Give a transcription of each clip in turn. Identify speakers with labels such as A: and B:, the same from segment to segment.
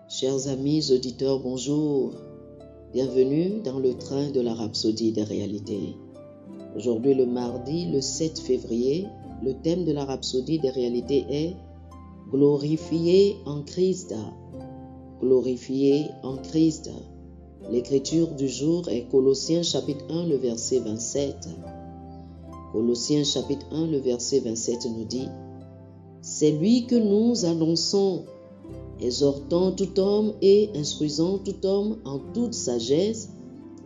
A: Chers amis auditeurs, bonjour. Bienvenue dans le train de la rhapsodie des réalités. Aujourd'hui, le mardi, le 7 février, le thème de la rhapsodie des réalités est « Glorifié en Christ ». Glorifié en Christ. L'écriture du jour est Colossiens chapitre 1, le verset 27. Colossiens chapitre 1, le verset 27 nous dit « C'est lui que nous annonçons, exhortant tout homme et instruisant tout homme en toute sagesse,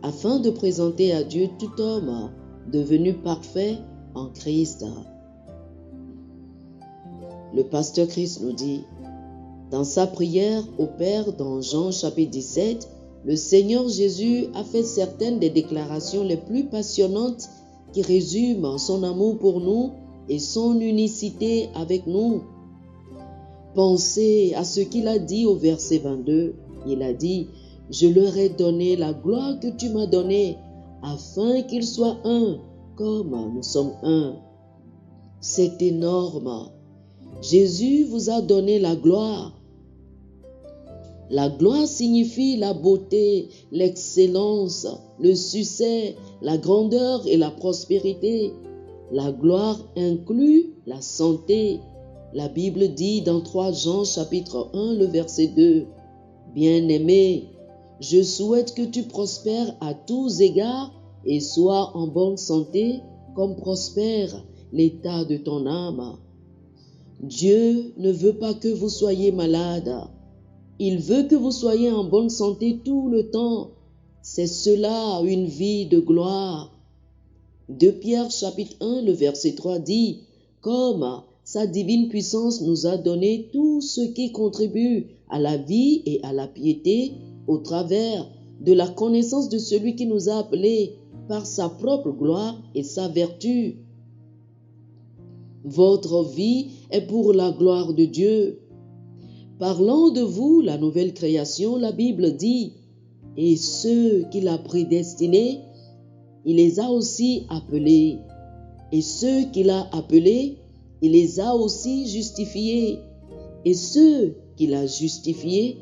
A: afin de présenter à Dieu tout homme devenu parfait en Christ. » Le pasteur Christ nous dit, dans sa prière au Père dans Jean chapitre 17, le Seigneur Jésus a fait certaines des déclarations les plus passionnantes qui résument son amour pour nous et son unicité avec nous. Pensez à ce qu'il a dit au verset 22. Il a dit, « Je leur ai donné la gloire que tu m'as donnée, afin qu'ils soient un, comme nous sommes un. » C'est énorme. Jésus vous a donné la gloire. La gloire signifie la beauté, l'excellence, le succès, la grandeur et la prospérité. La gloire inclut la santé. La Bible dit dans 3 Jean chapitre 1, le verset 2, « Bien-aimé, je souhaite que tu prospères à tous égards et sois en bonne santé comme prospère l'état de ton âme. » Dieu ne veut pas que vous soyez malade. Il veut que vous soyez en bonne santé tout le temps. C'est cela une vie de gloire. 2 Pierre chapitre 1, le verset 3 dit, « Comme sa divine puissance nous a donné tout ce qui contribue à la vie et à la piété au travers de la connaissance de celui qui nous a appelés par sa propre gloire et sa vertu. » Votre vie est pour la gloire de Dieu. Parlant de vous, la nouvelle création, la Bible dit, « Et ceux qu'il a prédestinés, il les a aussi appelés. Et ceux qu'il a appelés, il les a aussi justifiés. Et ceux qu'il a justifiés,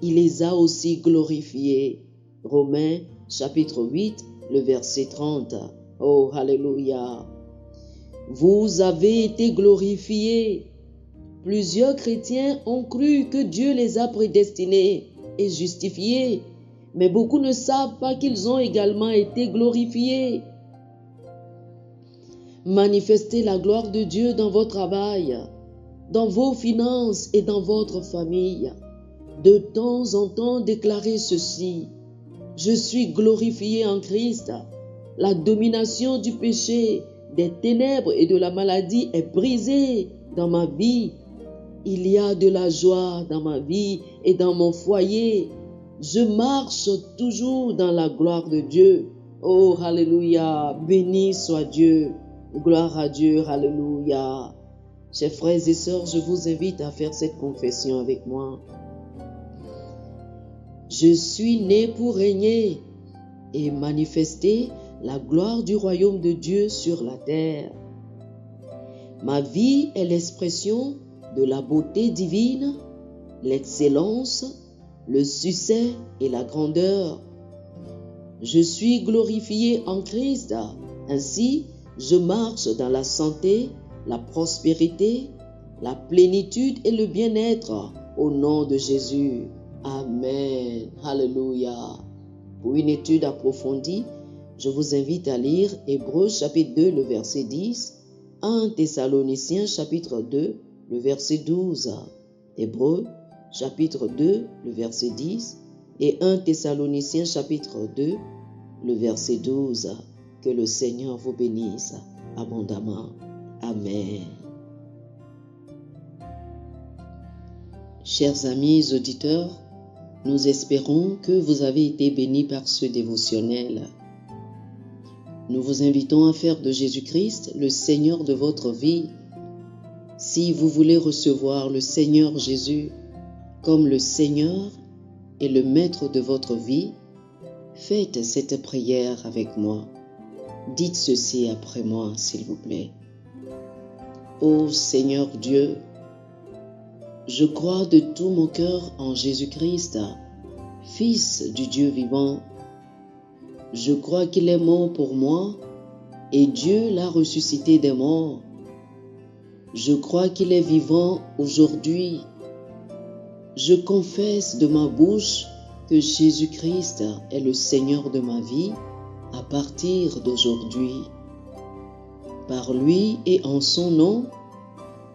A: il les a aussi glorifiés. » Romains chapitre 8, le verset 30. Oh, alléluia! Vous avez été glorifiés. Plusieurs chrétiens ont cru que Dieu les a prédestinés et justifiés, mais beaucoup ne savent pas qu'ils ont également été glorifiés. Manifestez la gloire de Dieu dans votre travail, dans vos finances et dans votre famille. De temps en temps, déclarez ceci, « Je suis glorifié en Christ. La domination du péché, des ténèbres et de la maladie est brisée dans ma vie. Il y a de la joie dans ma vie et dans mon foyer. Je marche toujours dans la gloire de Dieu. » Oh, alléluia, béni soit Dieu. Gloire à Dieu, alléluia. Chers frères et sœurs, je vous invite à faire cette confession avec moi. Je suis né pour régner et manifester la gloire du royaume de Dieu sur la terre. Ma vie est l'expression de la beauté divine, l'excellence, le succès et la grandeur. Je suis glorifié en Christ. Ainsi, je marche dans la santé, la prospérité, la plénitude et le bien-être au nom de Jésus. Amen. Alléluia. Pour une étude approfondie, je vous invite à lire Hébreux chapitre 2, le verset 10, 1 Thessaloniciens chapitre 2, le verset 12. Hébreux chapitre 2, le verset 10 et 1 Thessaloniciens chapitre 2, le verset 12. Que le Seigneur vous bénisse abondamment. Amen. Chers amis auditeurs, nous espérons que vous avez été bénis par ce dévotionnel. Nous vous invitons à faire de Jésus-Christ le Seigneur de votre vie. Si vous voulez recevoir le Seigneur Jésus comme le Seigneur et le Maître de votre vie, faites cette prière avec moi. Dites ceci après moi, s'il vous plaît. Ô Seigneur Dieu, Je crois de tout mon cœur en Jésus-Christ, Fils du Dieu vivant. Je crois qu'il est mort pour moi et Dieu l'a ressuscité des morts. Je crois qu'il est vivant aujourd'hui. Je confesse de ma bouche que Jésus-Christ est le Seigneur de ma vie à partir d'aujourd'hui. Par lui et en son nom,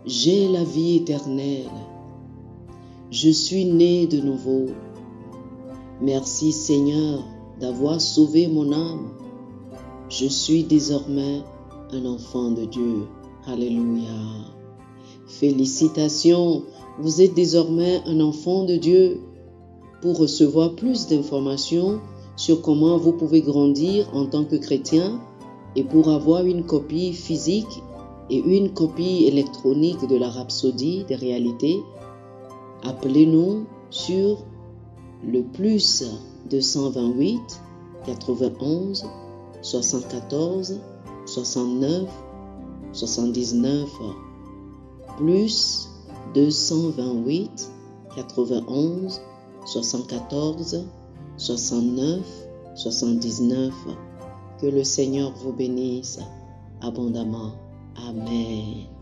A: j'ai la vie éternelle. Je suis né de nouveau. Merci Seigneur d'avoir sauvé mon âme. Je suis désormais un enfant de Dieu. Alléluia. Félicitations, vous êtes désormais un enfant de Dieu. Pour recevoir plus d'informations sur comment vous pouvez grandir en tant que chrétien et pour avoir une copie physique et une copie électronique de la Rhapsodie des réalités, appelez-nous sur le plus 228 91 74 69 79 plus 228 91 74 69 79. Que le Seigneur vous bénisse abondamment. Amen.